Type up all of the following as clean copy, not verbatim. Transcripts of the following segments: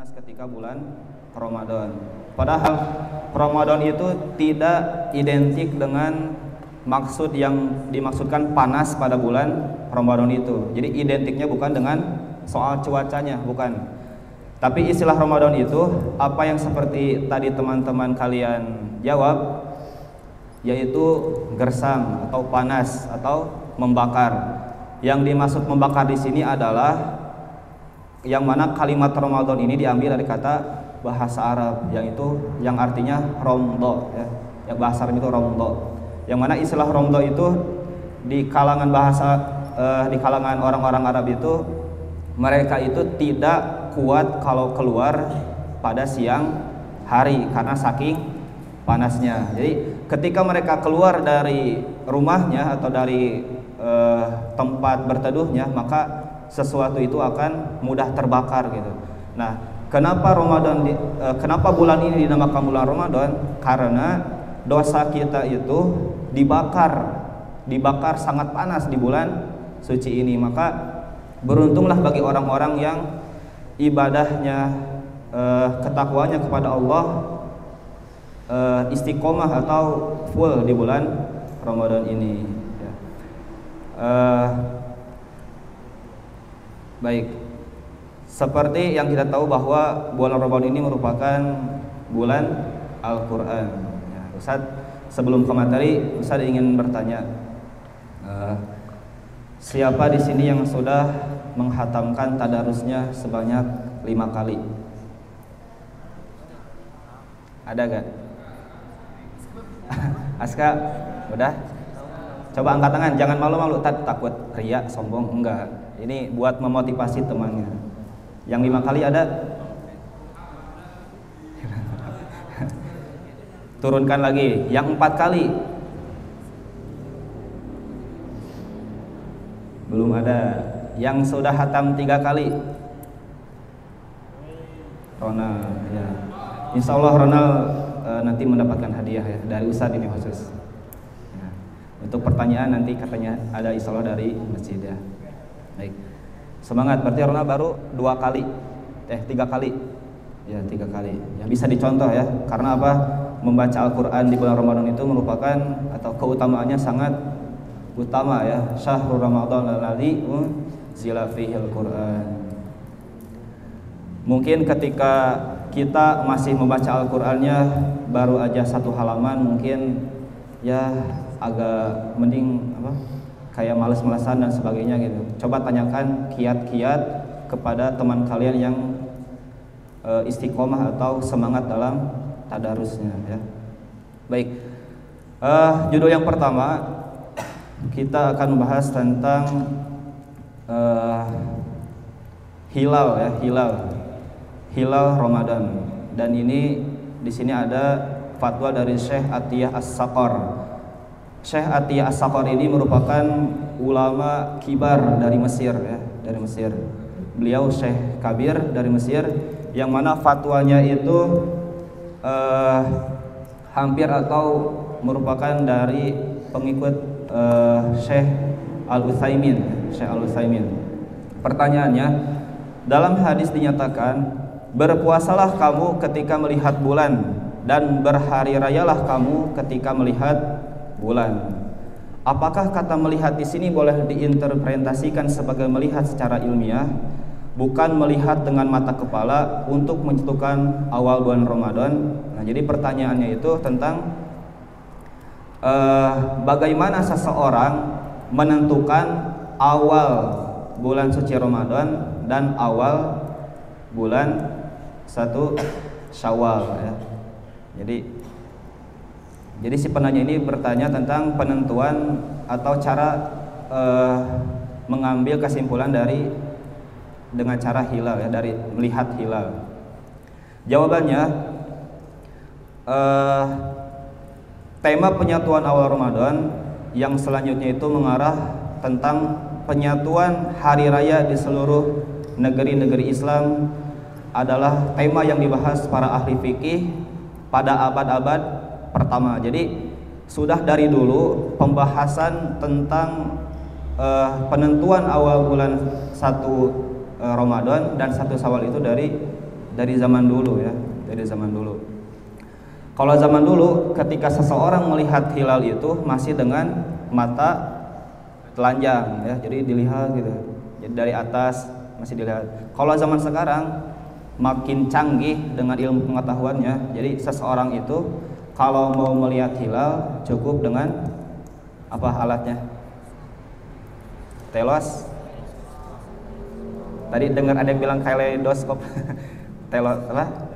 panas ketika bulan Ramadan. Padahal Ramadan itu tidak identik dengan maksud yang dimaksudkan panas pada bulan Ramadan itu. Jadi identiknya bukan dengan soal cuacanya, bukan. Tapi istilah Ramadan itu apa yang seperti tadi teman-teman kalian jawab, yaitu gersang atau panas atau membakar. Yang dimaksud membakar di sini adalah yang mana kalimat Ramadan ini diambil dari kata bahasa Arab yang artinya romdo, ya. Yang bahasa Arab itu romdo. Yang mana istilah romdo itu di kalangan di kalangan orang-orang Arab itu mereka itu tidak kuat kalau keluar pada siang hari karena saking panasnya. Jadi ketika mereka keluar dari rumahnya atau dari tempat berteduhnya, maka sesuatu itu akan mudah terbakar gitu. Nah, kenapa bulan ini dinamakan bulan Ramadan? Karena dosa kita itu dibakar sangat panas di bulan suci ini. Maka beruntunglah bagi orang-orang yang ibadahnya, ketakwaannya kepada Allah istiqomah atau full di bulan Ramadan ini. Baik, seperti yang kita tahu bahwa bulan Ramadan ini merupakan bulan Al-Quran. Ya, Ustaz, sebelum ke materi, Ustaz ingin bertanya, siapa di sini yang sudah menghatamkan tadarusnya sebanyak 5 kali? Ada gak? Aska, udah? Coba angkat tangan, jangan malu-malu, takut riya, sombong, enggak. Ini buat memotivasi temannya. Yang 5 kali ada? Turunkan lagi. Yang 4 kali? Belum ada. Yang sudah hatam 3 kali? Ronald, ya. Insya Allah Ronald nanti mendapatkan hadiah ya dari Ustadz ini khusus. Ya. Untuk pertanyaan nanti katanya ada insya Allah dari masjid ya. Baik, semangat. Berarti Ronald baru 3 kali. Ya, 3 kali. Ya, bisa dicontoh ya. Karena apa? Membaca Al-Quran di bulan Ramadan itu merupakan atau keutamaannya sangat utama ya. Syahrul Ramadan alladzi unzila fihil Qur'an. Mungkin ketika kita masih membaca Al-Qur'annya baru aja 1 halaman, mungkin ya agak mending kayak males-malesan dan sebagainya gitu. Coba tanyakan kiat-kiat kepada teman kalian yang istiqomah atau semangat dalam tadarusnya ya. Baik, judul yang pertama kita akan membahas tentang hilal ya, hilal Ramadan. Dan ini di sini ada fatwa dari Syekh Atiyah As-Saqar. Syekh Atiyah As-Saqar ini merupakan ulama kibar dari Mesir ya, dari Mesir. Beliau Syekh Kabir dari Mesir, yang mana fatwanya itu hampir atau merupakan dari pengikut Syekh Al-Utsaimin. Pertanyaannya, dalam hadis dinyatakan, berpuasalah kamu ketika melihat bulan dan berhari rayalah kamu ketika melihat bulan. Apakah kata melihat di sini boleh diinterpretasikan sebagai melihat secara ilmiah, bukan melihat dengan mata kepala untuk menentukan awal bulan Ramadan? Nah, jadi pertanyaannya itu tentang bagaimana seseorang menentukan awal bulan suci Ramadan dan awal bulan 1 Syawal ya. Jadi si penanya ini bertanya tentang penentuan atau cara mengambil kesimpulan dengan cara hilal ya, dari melihat hilal. Jawabannya, tema penyatuan awal Ramadan yang selanjutnya itu mengarah tentang penyatuan hari raya di seluruh negeri-negeri Islam adalah tema yang dibahas para ahli fikih pada abad-abad pertama. Jadi sudah dari dulu pembahasan tentang penentuan awal bulan 1 Ramadan dan 1 Syawal itu dari zaman dulu ya, dari zaman dulu. Kalau zaman dulu ketika seseorang melihat hilal itu masih dengan mata telanjang ya, jadi dilihat gitu. Jadi dari atas masih dilihat. Kalau zaman sekarang makin canggih dengan ilmu pengetahuannya, jadi seseorang itu kalau mau melihat hilal cukup dengan apa alatnya? Telos. Tadi dengar ada yang bilang kaleidoskop. Apa?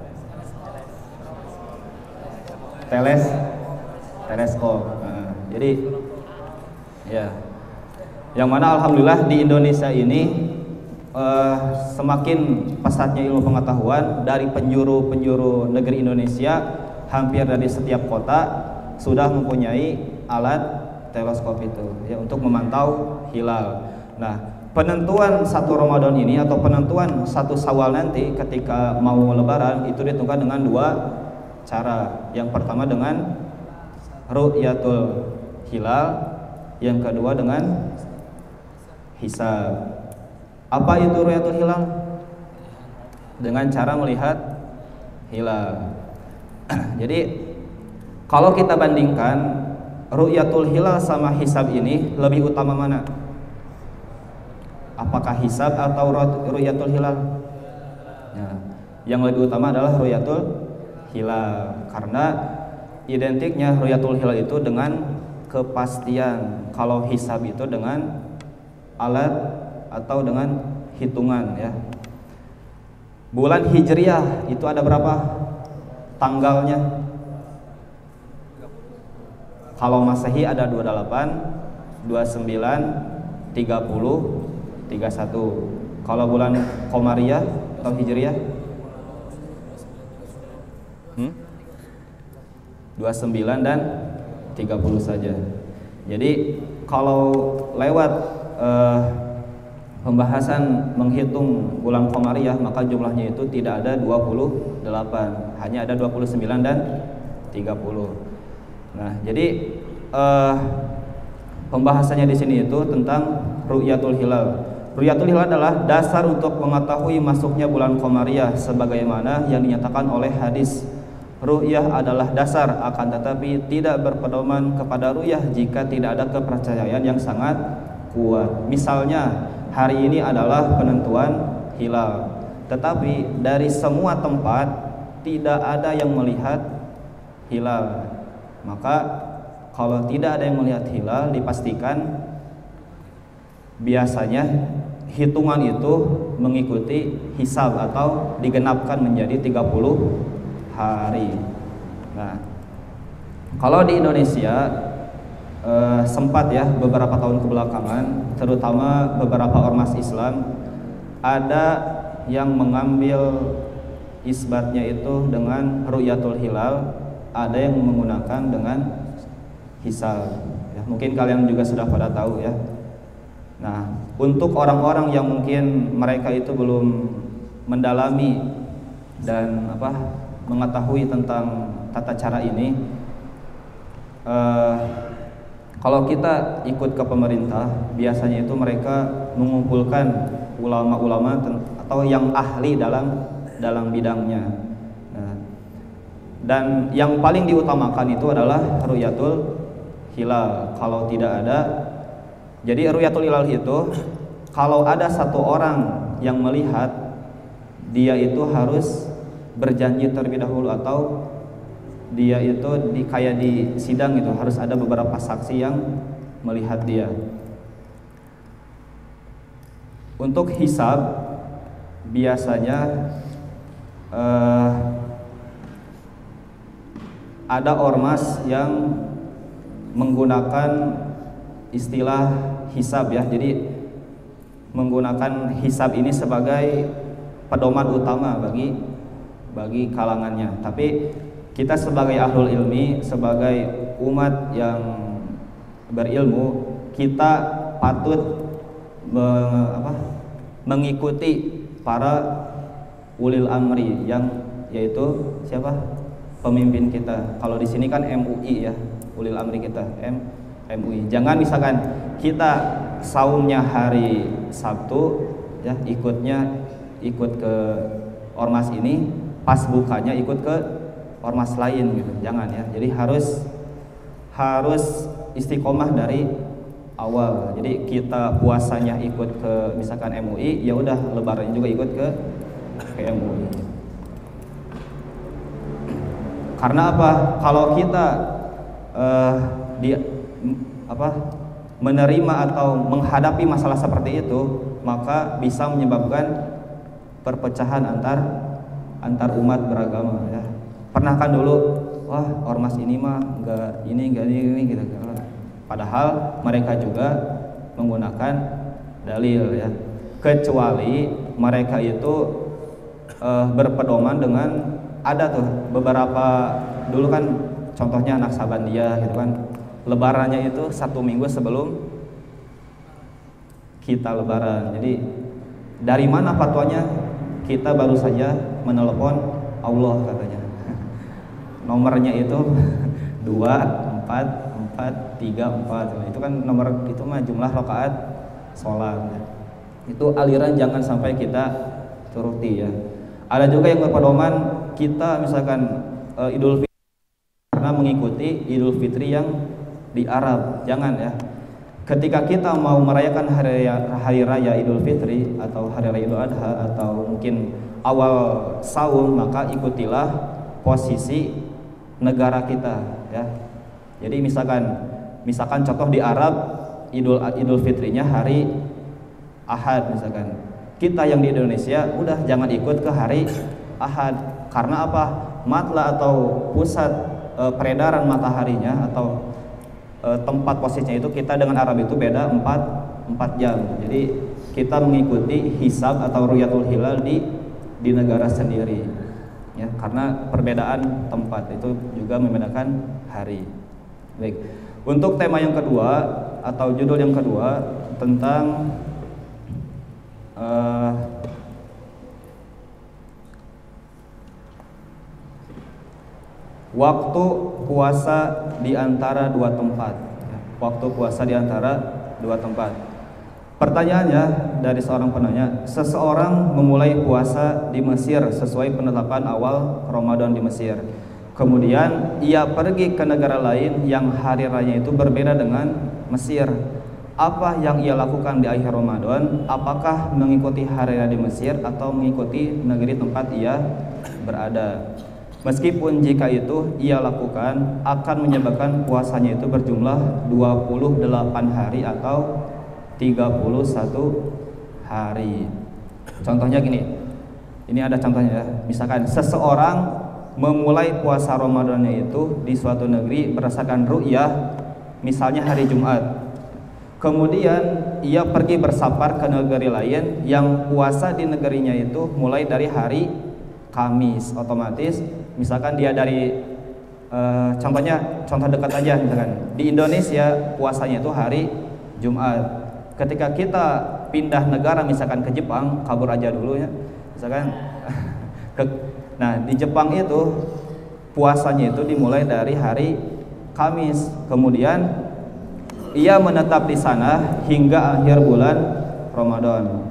Teleskop. Nah, jadi ya, yang mana alhamdulillah di Indonesia ini semakin pesatnya ilmu pengetahuan dari penjuru negeri Indonesia, hampir dari setiap kota sudah mempunyai alat teleskop itu ya untuk memantau hilal. Nah, penentuan 1 Ramadan ini atau penentuan 1 Syawal nanti ketika mau lebaran itu ditentukan dengan 2 cara. Yang pertama dengan ru'yatul hilal, yang kedua dengan hisab. Apa itu ru'yatul hilal? Dengan cara melihat hilal. Jadi kalau kita bandingkan ru'yatul hilal sama hisab ini lebih utama mana? Apakah hisab atau ru'yatul hilal? Ya, yang lebih utama adalah ru'yatul hilal, karena identiknya ru'yatul hilal itu dengan kepastian. Kalau hisab itu dengan alat atau dengan hitungan ya. Bulan Hijriah itu ada berapa tanggalnya? Kalau Masehi ada 28, 29, 30, 31. Kalau bulan Qamariyah atau Hijriah 29 dan 30 saja. Jadi kalau lewat pembahasan menghitung bulan Qamariyah maka jumlahnya itu tidak ada 28, hanya ada 29 dan 30. Nah, jadi pembahasannya di sini itu tentang ru'yatul hilal. Ru'yatul hilal adalah dasar untuk mengetahui masuknya bulan Qamariyah sebagaimana yang dinyatakan oleh hadis. Ru'yah adalah dasar, akan tetapi tidak berpedoman kepada ru'yah jika tidak ada kepercayaan yang sangat kuat. Misalnya hari ini adalah penentuan hilal, tetapi dari semua tempat tidak ada yang melihat hilal. Maka kalau tidak ada yang melihat hilal, dipastikan biasanya hitungan itu mengikuti hisab atau digenapkan menjadi 30 hari. Nah, kalau di Indonesia sempat ya beberapa tahun kebelakangan, terutama beberapa ormas Islam ada yang mengambil isbatnya itu dengan ru'yatul hilal, ada yang menggunakan dengan hisab. Ya, mungkin kalian juga sudah pada tahu ya. Nah, untuk orang-orang yang mungkin mereka itu belum mendalami dan mengetahui tentang tata cara ini, kalau kita ikut ke pemerintah, biasanya itu mereka mengumpulkan ulama-ulama atau yang ahli dalam bidangnya. Nah, dan yang paling diutamakan itu adalah ru'yatul hilal. Kalau tidak ada, jadi ru'yatul hilal itu kalau ada satu orang yang melihat, dia itu harus berjanji terlebih dahulu, atau dia itu kayak di sidang itu harus ada beberapa saksi yang melihat dia. Untuk hisab biasanya ada ormas yang menggunakan istilah hisab ya, jadi menggunakan hisab ini sebagai pedoman utama bagi kalangannya. Tapi kita sebagai ahlul ilmi, sebagai umat yang berilmu, kita patut mengikuti para ulil amri, yang yaitu siapa? Pemimpin kita. Kalau di sini kan MUI ya, ulil amri kita MUI. Jangan misalkan kita saumnya hari Sabtu ya ikut ke ormas ini pas bukanya ikut ke ormas lain gitu, jangan ya. Jadi harus istiqomah dari awal. Jadi kita puasanya ikut ke misalkan MUI, ya udah lebaran juga ikut ke MUI. Karena apa? Kalau kita menerima atau menghadapi masalah seperti itu, maka bisa menyebabkan perpecahan antar umat beragama ya. Pernah kan dulu, wah ormas ini mah enggak ini gitu. Padahal mereka juga menggunakan dalil ya. Kecuali mereka itu berpedoman dengan, ada tuh beberapa dulu kan, contohnya Naksabandia gitu kan, lebarannya itu 1 minggu sebelum kita lebaran. Jadi dari mana fatwanya? Kita baru saja menelepon Allah katanya. Nomornya itu 2, 4, 4, 3, 4. Itu kan nomor, itu mah jumlah rakaat sholat. Itu aliran jangan sampai kita turuti ya. Ada juga yang berpedoman kita misalkan Idul Fitri karena mengikuti Idul Fitri yang di Arab. Jangan ya. Ketika kita mau merayakan hari raya Idul Fitri atau hari raya Idul Adha atau mungkin awal saum, maka ikutilah posisi negara kita ya. Jadi misalkan contoh di Arab Idul Fitrinya hari Ahad misalkan. Kita yang di Indonesia udah jangan ikut ke hari Ahad. Karena apa? Matla atau pusat peredaran mataharinya atau tempat posisinya itu kita dengan Arab itu beda 4 jam. Jadi kita mengikuti hisab atau ru'yatul hilal di negara sendiri ya, karena perbedaan tempat itu juga membedakan hari. Baik. Untuk tema yang kedua atau judul yang kedua tentang waktu puasa di antara 2 tempat. Waktu puasa di antara 2 tempat. Pertanyaannya dari seorang penanya, seseorang memulai puasa di Mesir sesuai penetapan awal Ramadan di Mesir. Kemudian ia pergi ke negara lain yang hari raya itu berbeda dengan Mesir. Apa yang ia lakukan di akhir Ramadan? Apakah mengikuti hari raya di Mesir atau mengikuti negeri tempat ia berada? Meskipun jika itu ia lakukan akan menyebabkan puasanya itu berjumlah 28 hari atau 31 hari. Contohnya gini. Ini ada contohnya ya. Misalkan seseorang memulai puasa Ramadannya itu di suatu negeri berdasarkan ru'yah, misalnya hari Jumat. Kemudian ia pergi bersafar ke negeri lain yang puasa di negerinya itu mulai dari hari Kamis. Otomatis misalkan dia dari contoh dekat aja, misalkan di Indonesia puasanya itu hari Jumat. Ketika kita pindah negara misalkan ke Jepang, kabur aja dulu ya, misalkan nah di Jepang itu puasanya itu dimulai dari hari Kamis. Kemudian ia menetap di sana hingga akhir bulan Ramadan.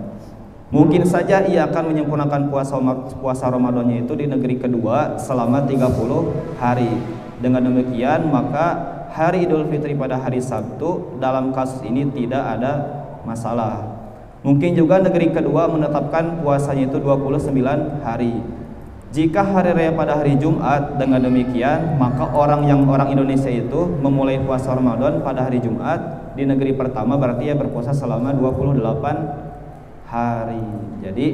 Mungkin saja ia akan menyempurnakan puasa Ramadannya itu di negeri kedua selama 30 hari. Dengan demikian maka hari Idul Fitri pada hari Sabtu dalam kasus ini tidak ada masalah. Mungkin juga negeri kedua menetapkan puasanya itu 29 hari. Jika hari raya pada hari Jumat, dengan demikian maka orang Indonesia itu memulai puasa Ramadan pada hari Jumat di negeri pertama, berarti ya berpuasa selama 28 hari. Jadi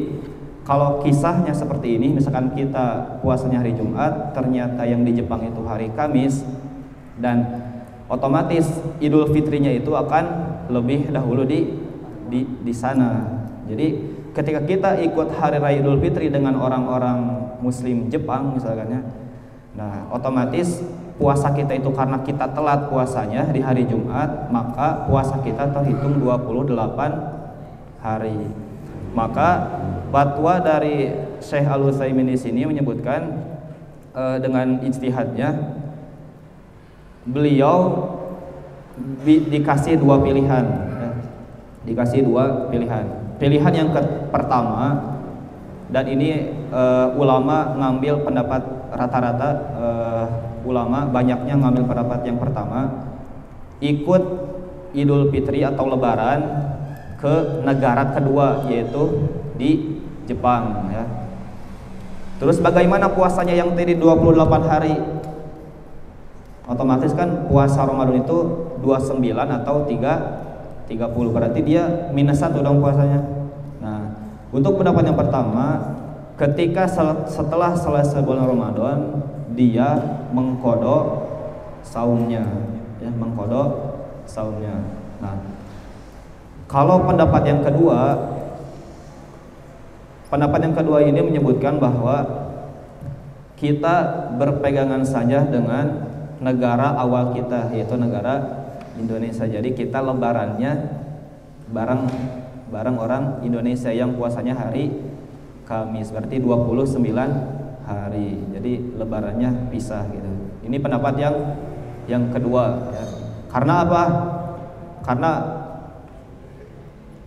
kalau kisahnya seperti ini, misalkan kita puasanya hari Jumat, ternyata yang di Jepang itu hari Kamis, dan otomatis Idul Fitrinya itu akan lebih dahulu di sana. Jadi ketika kita ikut hari raya Idul Fitri dengan orang-orang Muslim Jepang misalkan ya, nah otomatis puasa kita itu karena kita telat puasanya di hari Jumat, maka puasa kita terhitung 28 hari. Maka fatwa dari Syekh Al-Utsaimin di sini menyebutkan dengan ijtihadnya, beliau dikasih 2 pilihan ya. Dikasih 2 pilihan. Pilihan yang pertama, dan ini ulama ngambil pendapat rata-rata ulama banyaknya ngambil pendapat yang pertama, ikut Idul Fitri atau Lebaran ke negara kedua yaitu di Jepang ya. Terus bagaimana puasanya yang tadi 28 hari? Otomatis kan puasa Ramadan itu 29 atau 30, berarti dia -1 dong puasanya. Nah, untuk pendapat yang pertama, ketika setelah selesai bulan Ramadan dia mengqadha saumnya ya, mengqadha saumnya. Nah, kalau pendapat yang kedua ini menyebutkan bahwa kita berpegangan saja dengan negara awal kita, yaitu negara Indonesia. Jadi kita lebarannya bareng orang Indonesia yang puasanya hari Kamis, berarti 29 hari. Jadi lebarannya pisah gitu. Ini pendapat yang kedua ya. Karena apa? Karena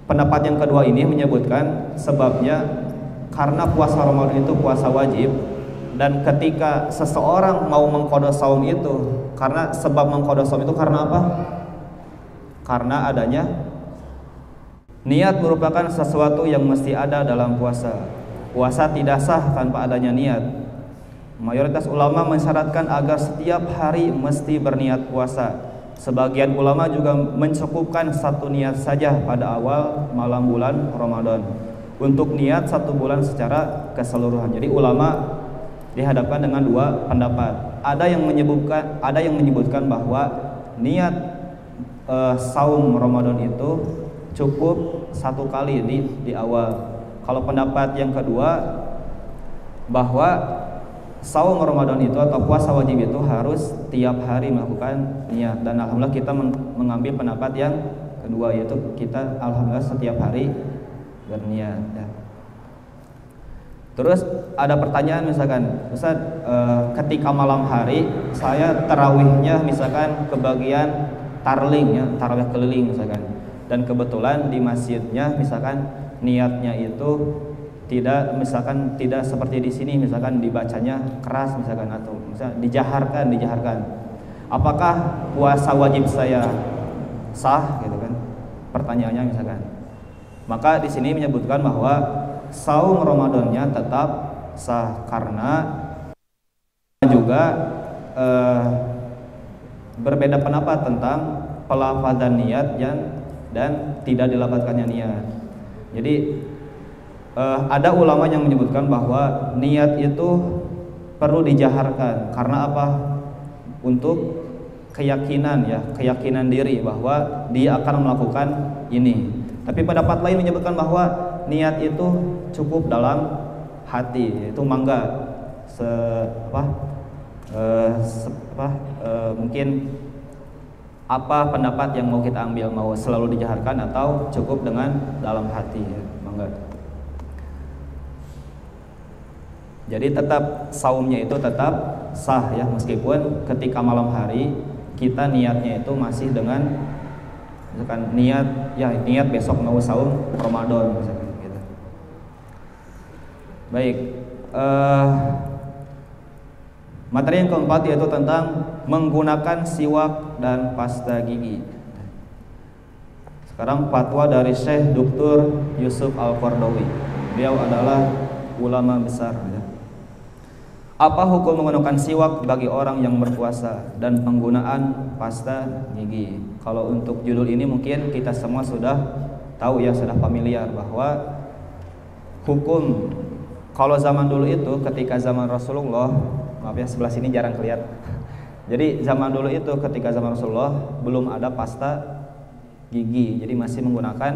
pendapat yang kedua ini menyebutkan sebabnya karena puasa Ramadan itu puasa wajib, dan ketika seseorang mau mengqadha saum itu, karena sebab mengqadha saum itu karena apa? Karena adanya niat merupakan sesuatu yang mesti ada dalam puasa. Puasa tidak sah tanpa adanya niat. Mayoritas ulama mensyaratkan agar setiap hari mesti berniat puasa. Sebagian ulama juga mencukupkan satu niat saja pada awal malam bulan Ramadan untuk niat 1 bulan secara keseluruhan. Jadi ulama dihadapkan dengan dua pendapat. Ada yang menyebutkan bahwa niat saum Ramadan itu cukup 1 kali di awal. Kalau pendapat yang kedua bahwa saum Ramadan itu atau puasa wajib itu harus tiap hari melakukan niat, dan alhamdulillah kita mengambil pendapat yang kedua, yaitu kita alhamdulillah setiap hari berniat ya. Terus ada pertanyaan misalkan, Ustaz, ketika malam hari saya tarawihnya misalkan kebagian tarling ya, tarawih keliling misalkan, dan kebetulan di masjidnya misalkan niatnya itu tidak seperti di sini misalkan dibacanya keras misalkan, atau misalkan dijaharkan. Apakah puasa wajib saya sah gitu kan? Pertanyaannya misalkan. Maka di sini menyebutkan bahwa saum Ramadannya tetap sah, karena juga berbeda pendapat tentang pelafazan niat dan tidak dilafazkannya niat. Jadi ada ulama yang menyebutkan bahwa niat itu perlu dijaharkan. Karena apa? Untuk keyakinan diri bahwa dia akan melakukan ini. Tapi pendapat lain menyebutkan bahwa niat itu cukup dalam hati, yaitu mangga mungkin apa pendapat yang mau kita ambil, mau selalu dijaharkan atau cukup dengan dalam hati ya, mangga. Jadi tetap saumnya itu tetap sah ya, meskipun ketika malam hari kita niatnya itu masih dengan misalkan niat besok mau saum Ramadan misalkan gitu. Baik, materi yang keempat yaitu tentang menggunakan siwak dan pasta gigi. Sekarang fatwa dari Syekh Dr. Yusuf Al-Qardawi. Beliau adalah ulama besar ya. Apa hukum menggunakan siwak bagi orang yang berpuasa dan penggunaan pasta gigi? Kalau untuk judul ini mungkin kita semua sudah tahu ya, sudah familiar bahwa hukum kalau zaman dulu itu ketika zaman Rasulullah, maaf ya sebelah sini jarang kelihatan. Jadi zaman dulu itu ketika zaman Rasulullah belum ada pasta gigi, jadi masih menggunakan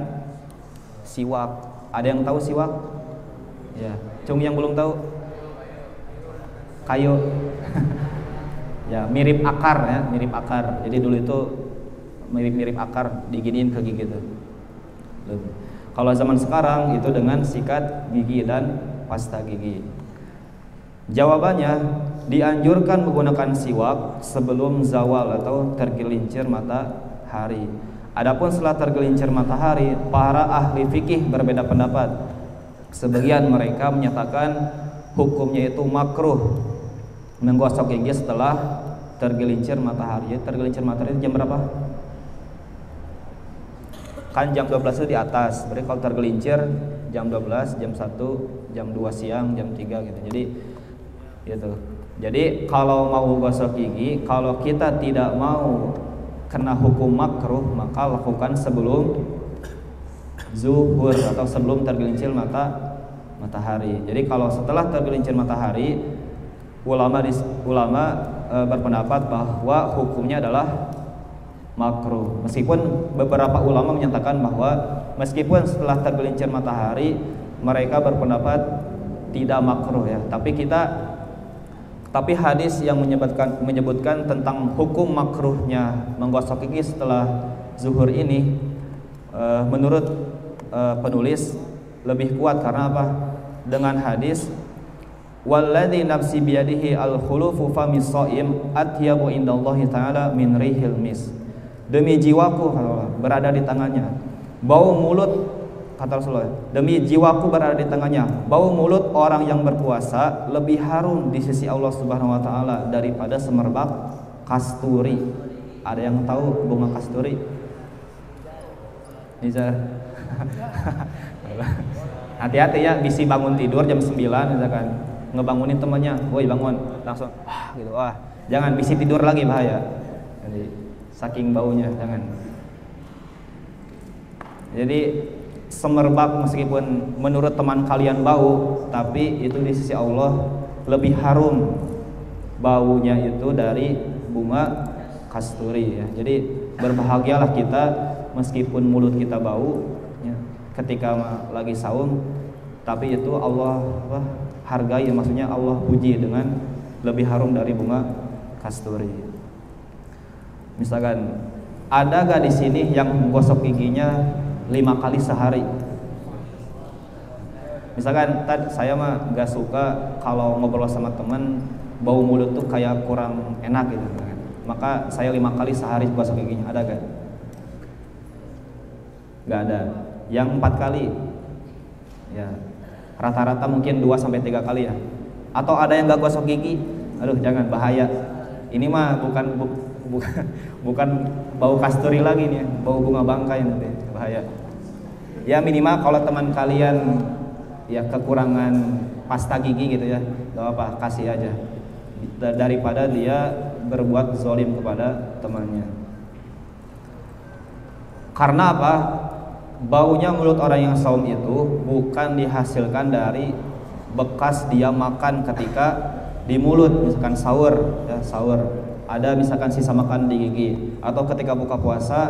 siwak. Ada yang tahu siwak? Ya, cung yang belum tahu? Kayu ya, mirip akar ya, mirip akar. Jadi dulu itu mirip akar, diginiin ke gigi itu. Kalau zaman sekarang itu dengan sikat gigi dan pasta gigi. Jawabannya, dianjurkan menggunakan siwak sebelum zawal atau tergelincir matahari. Adapun setelah tergelincir matahari, para ahli fikih berbeda pendapat. Sebagian mereka menyatakan hukumnya itu makruh menggosok gigi setelah tergelincir matahari. Tergelincir matahari itu jam berapa? Kan jam 12 itu di atas. Berarti kalau tergelincir jam 12, jam 1, jam 2 siang, jam 3 gitu. Jadi gitu. Jadi kalau mau gosok gigi, kalau kita tidak mau kena hukum makruh, maka lakukan sebelum zuhur atau sebelum tergelincir matahari. Jadi kalau setelah tergelincir matahari, ulama berpendapat bahwa hukumnya adalah makruh. Meskipun beberapa ulama menyatakan bahwa meskipun setelah tergelincir matahari mereka berpendapat tidak makruh ya. Tapi hadis yang menyebutkan tentang hukum makruhnya menggosok gigi setelah zuhur ini menurut penulis lebih kuat karena apa? Dengan hadis walladzi nafsi biyadihi al-khulufu famis shaim atyabu indallahi ta'ala min rihil mis. Demi jiwaku berada di tangannya, bau mulut, kata Rasulullah, demi jiwaku berada di tangannya, bau mulut orang yang berpuasa lebih harum di sisi Allah Subhanahu wa taala daripada semerbak kasturi. Ada yang tahu bunga kasturi? Bisa. Hati-hati ya, bisi bangun tidur jam 9 misalkan, ngebangunin temannya, "Woi bangun." Langsung gitu. Jangan bisi tidur lagi, bahaya. Jadi saking baunya, jangan. Jadi semerbak meskipun menurut teman kalian bau, tapi itu di sisi Allah lebih harum baunya itu dari bunga kasturi ya. Jadi berbahagialah kita meskipun mulut kita bau ya, ketika lagi saum, tapi itu Allah hargai, maksudnya Allah puji dengan lebih harum dari bunga kasturi. Misalkan ada gak di sini yang gosok giginya 5 kali sehari? Misalkan saya mah gak suka kalau ngobrol sama teman bau mulut tuh kayak kurang enak gitu, maka saya 5 kali sehari gosok giginya. Ada gak? Gak ada. Yang 4 kali ya, rata-rata mungkin 2-3 kali ya. Atau ada yang gak gosok gigi? Aduh jangan, bahaya. Ini mah bukan bau kasturi lagi nih, bau bunga bangkai nanti, bahaya. Ya minimal kalau teman kalian ya kekurangan pasta gigi gitu ya, gak apa, kasih aja daripada dia berbuat zolim kepada temannya. Karena apa? Baunya mulut orang yang saum itu bukan dihasilkan dari bekas dia makan ketika di mulut, misalkan sahur ya, sahur ada misalkan sisa makan di gigi, atau ketika buka puasa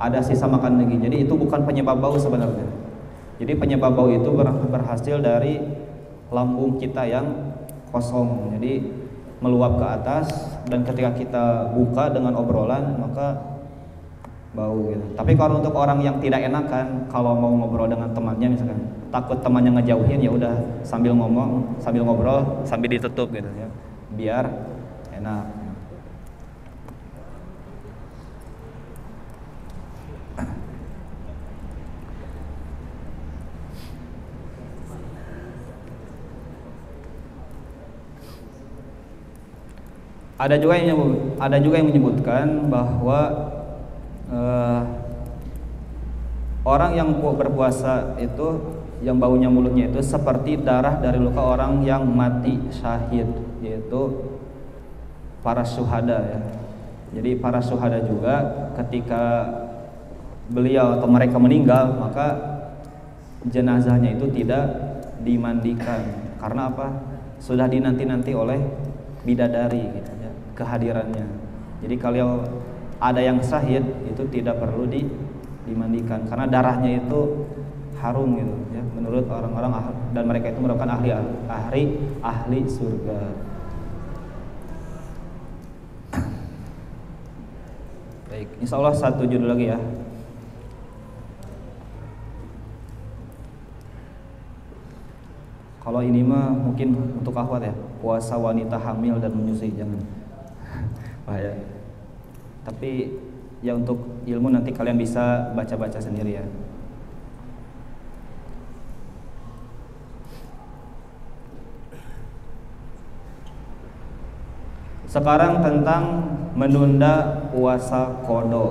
ada sisa makan di gigi. Jadi itu bukan penyebab bau sebenarnya. Jadi penyebab bau itu berhasil dari lambung kita yang kosong, jadi meluap ke atas, dan ketika kita buka dengan obrolan maka bau gitu. Tapi kalau untuk orang yang tidak enakan, kalau mau ngobrol dengan temannya misalkan, takut temannya ngejauhin, ya udah sambil ngomong, sambil ngobrol, sambil ditutup gitu ya, biar enak. Ada juga yang menyebutkan bahwa orang yang berpuasa itu yang baunya mulutnya itu seperti darah dari luka orang yang mati syahid, yaitu para syuhada ya. Jadi para syuhada juga ketika beliau atau mereka meninggal, maka jenazahnya itu tidak dimandikan. Karena apa? Sudah dinanti-nanti oleh bidadari gitu ya, kehadirannya. Jadi kalau ada yang syahid itu tidak perlu dimandikan karena darahnya itu harum gitu ya, menurut orang-orang, dan mereka itu merupakan ahli surga. Baik, insya Allah satu judul lagi ya. Kalau ini mah mungkin untuk akhwat ya, puasa wanita hamil dan menyusui, jangan bahaya. Tapi ya untuk ilmu nanti kalian bisa baca-baca sendiri ya. Sekarang tentang menunda puasa qada.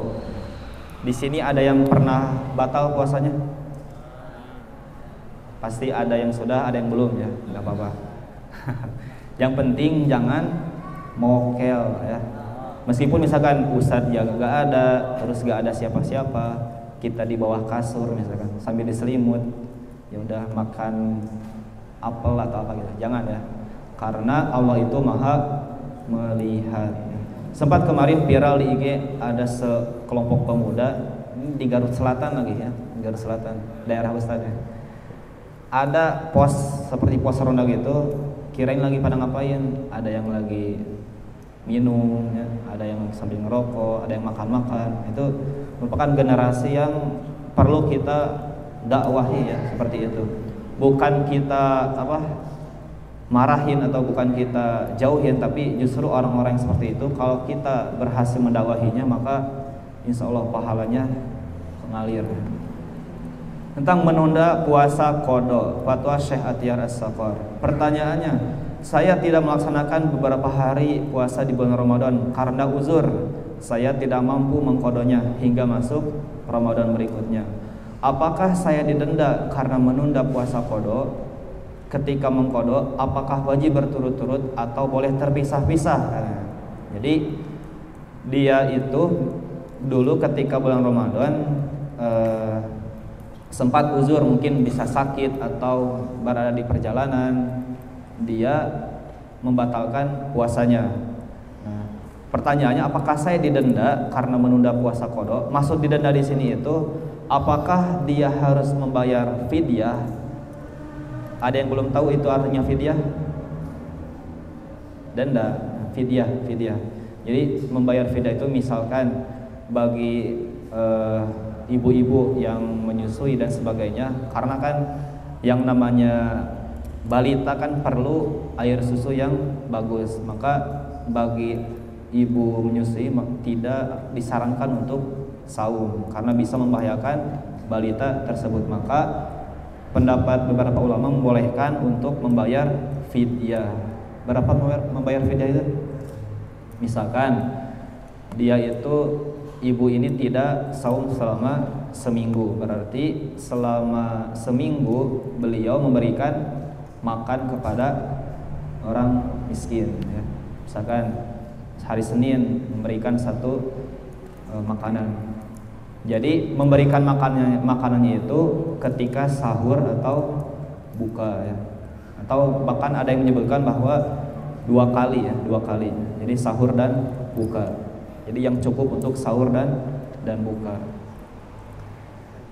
Di sini ada yang pernah batal puasanya? Pasti ada yang sudah, ada yang belum ya, nggak apa-apa. Yang penting jangan mokel ya. Meskipun misalkan ustadz ya nggak ada, terus nggak ada siapa-siapa, kita di bawah kasur misalkan sambil diselimut, ya udah makan apel atau apa gitu, jangan ya. Karena Allah itu maha melihat. Sempat kemarin viral di IG ada sekelompok pemuda di Garut Selatan lagi ya, Garut Selatan, daerah ustadz ya. Ada pos seperti pos ronda gitu, kirain lagi pada ngapain, ada yang lagi minum ya, ada yang sambil ngerokok, ada yang makan-makan. Itu merupakan generasi yang perlu kita dakwahi ya, seperti itu. Bukan kita marahin atau bukan kita jauhin, tapi justru orang-orang yang seperti itu kalau kita berhasil mendakwahinya maka insya Allah pahalanya mengalir. Tentang menunda puasa qada, fatwa Syekh Atiyar As-Saqar. Pertanyaannya, saya tidak melaksanakan beberapa hari puasa di bulan Ramadan karena uzur. Saya tidak mampu mengqadanya hingga masuk Ramadan berikutnya. Apakah saya didenda karena menunda puasa qada? Ketika mengqada, apakah wajib berturut-turut atau boleh terpisah-pisah? Jadi dia itu dulu ketika bulan Ramadan sempat uzur, mungkin bisa sakit atau berada di perjalanan, dia membatalkan puasanya. Nah, pertanyaannya, apakah saya didenda karena menunda puasa qada? Maksud didenda di sini itu apakah dia harus membayar fidyah? Ada yang belum tahu itu artinya fidyah? Denda, fidyah. Jadi membayar fidyah itu misalkan bagi ibu-ibu yang menyusui dan sebagainya, karena kan yang namanya balita kan perlu air susu yang bagus, maka bagi ibu menyusui tidak disarankan untuk saum karena bisa membahayakan balita tersebut. Maka pendapat beberapa ulama membolehkan untuk membayar fidyah. Berapa membayar fidyah itu? Misalkan dia itu, ibu ini tidak saum selama seminggu, berarti selama seminggu beliau memberikan makan kepada orang miskin ya. Misalkan hari Senin memberikan satu makanan. Jadi memberikan makanannya itu ketika sahur atau buka ya. Atau bahkan ada yang menyebutkan bahwa dua kali. Jadi sahur dan buka. Jadi yang cukup untuk sahur dan buka.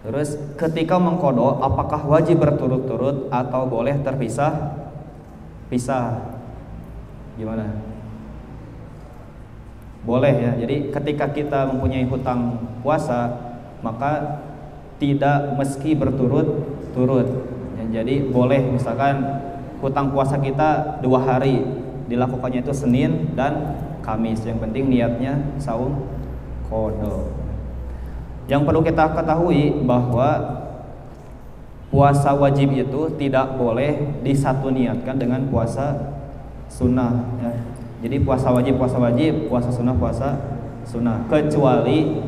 Terus ketika mengqada, apakah wajib berturut-turut atau boleh terpisah? Gimana? Boleh ya. Jadi ketika kita mempunyai hutang puasa, maka tidak meski berturut-turut ya. Jadi boleh misalkan hutang puasa kita 2 hari, dilakukannya itu Senin dan Kamis. Yang penting niatnya saum qada. Yang perlu kita ketahui bahwa puasa wajib itu tidak boleh disatu niatkan dengan puasa sunnah ya. Jadi puasa wajib, puasa sunnah, kecuali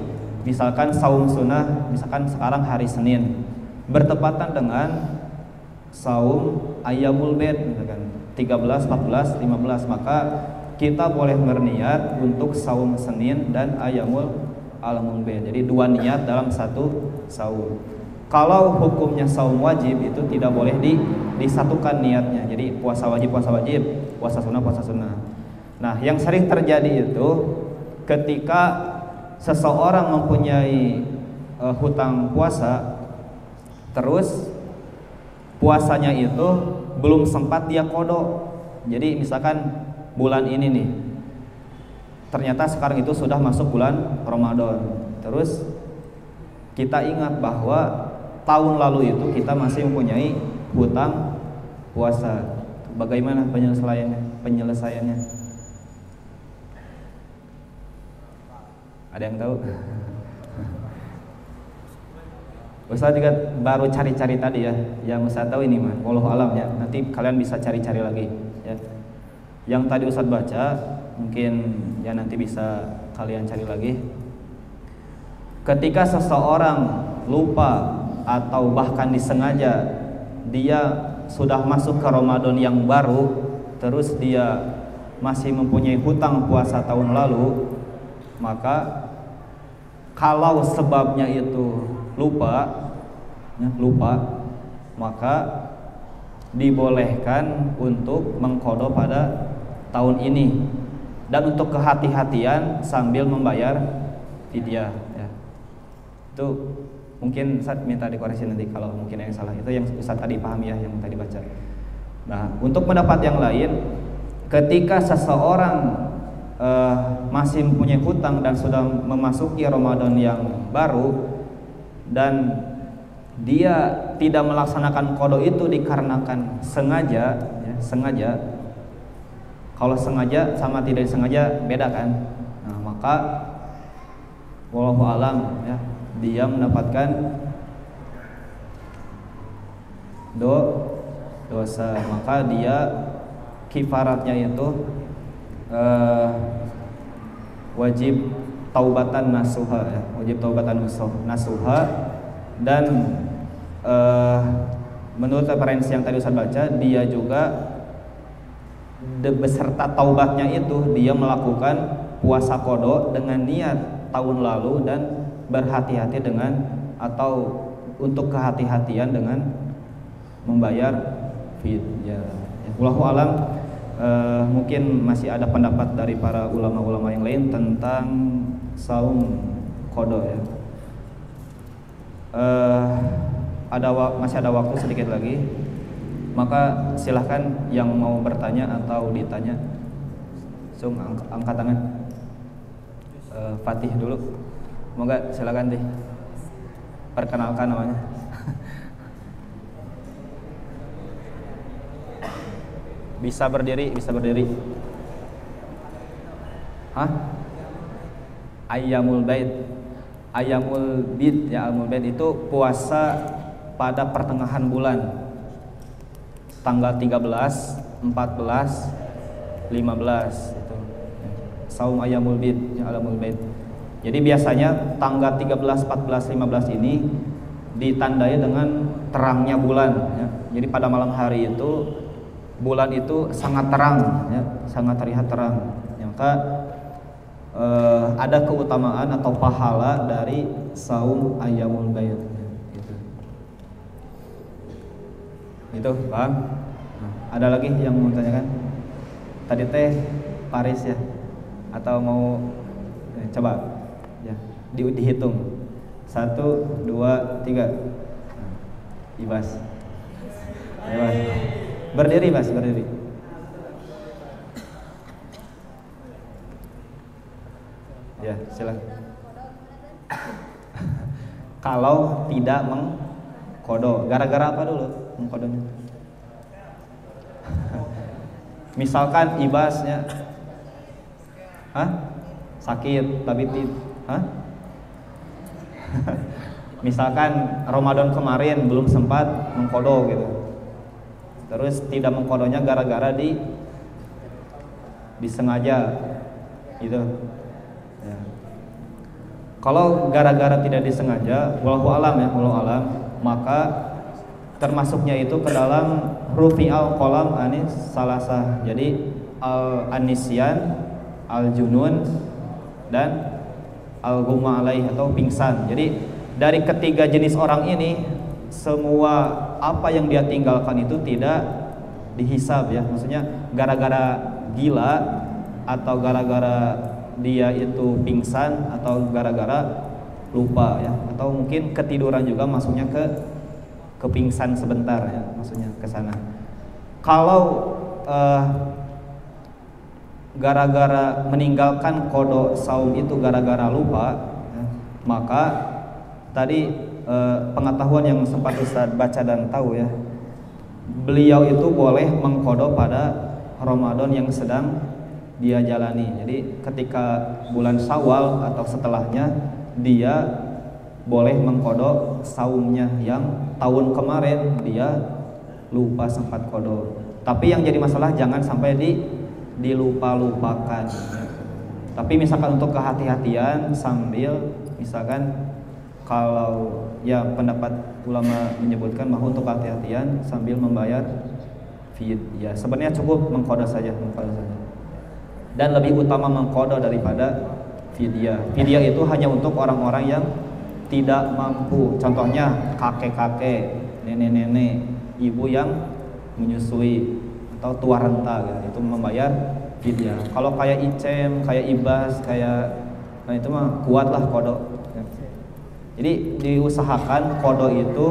misalkan saum sunnah, misalkan sekarang hari Senin bertepatan dengan saum ayyamul bid, misalkan 13, 14, 15, maka kita boleh berniat untuk saum Senin dan ayyamul bid. Jadi 2 niat dalam satu saum. Kalau hukumnya saum wajib itu tidak boleh disatukan niatnya. Jadi puasa wajib, puasa sunnah. Nah, yang sering terjadi itu ketika seseorang mempunyai hutang puasa, terus puasanya itu belum sempat dia qada. Jadi misalkan bulan ini nih, ternyata sekarang itu sudah masuk bulan Ramadan. Terus kita ingat bahwa tahun lalu itu kita masih mempunyai hutang puasa. Bagaimana penyelesaiannya? Ada yang tahu? Ustaz juga baru cari-cari tadi ya. Yang Ustaz tahu ini mah wallahu alam ya. Nanti kalian bisa cari-cari lagi ya. Yang tadi Ustadz baca, mungkin ya nanti bisa kalian cari lagi. Ketika seseorang lupa atau bahkan disengaja dia sudah masuk ke Ramadan yang baru, terus dia masih mempunyai hutang puasa tahun lalu, maka kalau sebabnya itu lupa, maka dibolehkan untuk mengqadha pada tahun ini, dan untuk kehati-hatian sambil membayar fidyah ya. Itu mungkin Ustaz minta dikoreksi nanti kalau mungkin yang salah. Itu yang Ustaz tadi paham ya, yang tadi baca. Nah, untuk pendapat yang lain, ketika seseorang masih mempunyai hutang dan sudah memasuki Ramadan yang baru dan dia tidak melaksanakan qada itu dikarenakan sengaja ya, sengaja. Kalau sengaja sama tidak disengaja beda kan. Nah, maka wallahu alam ya, dia mendapatkan dosa, maka dia kifaratnya itu wajib taubatan nasuha ya, wajib taubatan nasuha. Dan menurut referensi yang tadi Ustaz baca, dia juga beserta taubatnya itu dia melakukan puasa qada dengan niat tahun lalu dan berhati-hati dengan atau untuk kehati-hatian dengan membayar fidyah. Wallahu alam. Mungkin masih ada pendapat dari para ulama-ulama yang lain tentang saum qada ya. Masih ada waktu sedikit lagi, maka silahkan yang mau bertanya atau ditanya langsung angkat tangan. Fatih dulu, moga silakan deh, perkenalkan namanya. Bisa berdiri. Hah? Ayyamul bid ya, Ayyamul bid itu puasa pada pertengahan bulan, tanggal 13, 14, 15 itu. Saum Ayyamul bid ya, Ayyamul bid. Jadi biasanya tanggal 13, 14, 15 ini ditandai dengan terangnya bulan ya. Jadi pada malam hari itu bulan itu sangat terang ya, sangat terlihat terang ya, maka ada keutamaan atau pahala dari saum Ayyamul bid ya, itu paham? Ada lagi yang mau tanyakan? Tadi teh Paris ya, atau mau coba ya, dihitung 1, 2, 3. Ibas. Berdiri Mas, berdiri. Ya, silakan. Kalau tidak mengqadha, gara-gara apa dulu mengqadhanya? Misalkan ibasnya sakit tapi misalkan Ramadan kemarin belum sempat mengqadha gitu. Terus tidak mengqadhanya gara-gara disengaja gitu ya. Kalau gara-gara tidak disengaja, wallahu alam ya, wallahu alam, maka termasuknya itu ke dalam rufi'al qalam anis salasah. Jadi al-anisyan, al-junun, dan al-ghumma alaih atau pingsan. Jadi dari ketiga jenis orang ini, semua apa yang dia tinggalkan itu tidak dihisab ya. Maksudnya gara-gara gila, atau gara-gara dia itu pingsan, atau gara-gara lupa ya, atau mungkin ketiduran juga masuknya ke pingsan sebentar ya, maksudnya ke sana. Kalau gara-gara meninggalkan qada saum itu gara-gara lupa ya, maka tadi pengetahuan yang sempat Ustaz baca dan tahu ya, beliau itu boleh mengqadha pada Ramadan yang sedang dia jalani. Jadi ketika bulan Syawal atau setelahnya, dia boleh mengqadha saumnya yang tahun kemarin dia lupa sempat qadha. Tapi yang jadi masalah jangan sampai dilupa-lupakan. Tapi misalkan untuk kehati-hatian sambil misalkan kalau ya pendapat ulama menyebutkan bahwa untuk kehati-hatian sambil membayar fidyah. Sebenarnya cukup mengqada saja. Dan lebih utama mengqada daripada fidyah. Fidyah itu hanya untuk orang-orang yang tidak mampu. Contohnya kakek-kakek, nenek-nenek, ibu yang menyusui atau tua renta gitu. Itu membayar fidyah. Kalau kayak icem, kayak ibas, kayak nah itu mah kuatlah qada. Jadi diusahakan qada itu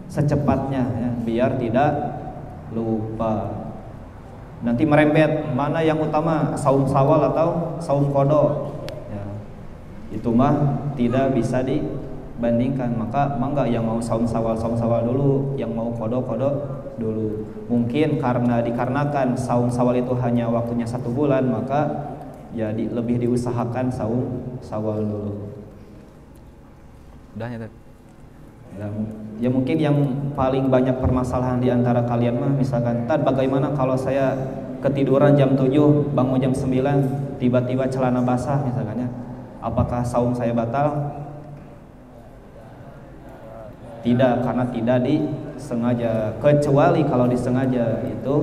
secepatnya ya, biar tidak lupa. Nanti merembet mana yang utama, saum sawal atau saum qada. Ya. Itu mah tidak bisa dibandingkan. Maka mangga yang mau saum sawal dulu, yang mau qada dulu. Mungkin dikarenakan saum sawal itu hanya waktunya 1 bulan, maka ya lebih diusahakan saum sawal dulu. Udahnya ya mungkin yang paling banyak permasalahan di antara kalian mah misalkan, bagaimana kalau saya ketiduran jam 7 bangun jam 9 tiba-tiba celana basah misalkan ya, apakah saum saya batal? Tidak, karena tidak disengaja. Kecuali kalau disengaja itu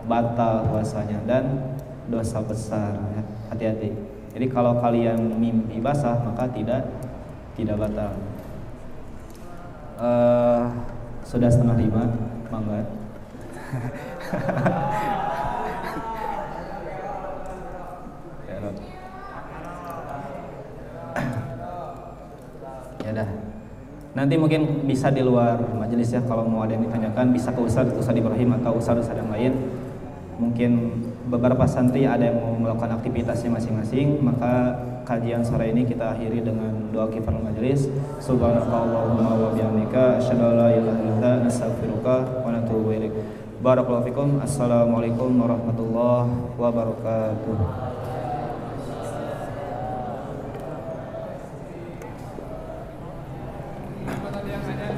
batal puasanya dan dosa besar ya. Hati-hati. Jadi kalau kalian mimpi basah maka tidak batal. Sudah 4:30, mangga. Ya dah. Nanti mungkin bisa di luar majelis ya, kalau mau ada yang ditanyakan bisa ke Ustaz Ibrahim atau Ustaz yang lain. Mungkin beberapa santri ada yang mau melakukan aktivitasnya masing-masing, maka kajian sore ini kita akhiri dengan doa kifaratul majelis. Subhanakallahumma wa bihamdika asyhadu an la ilaha illa anta nastaghfiruka wa natubu ilaik. Barakallahu fikum. Assalamualaikum warahmatullahi wabarakatuh. Yang ada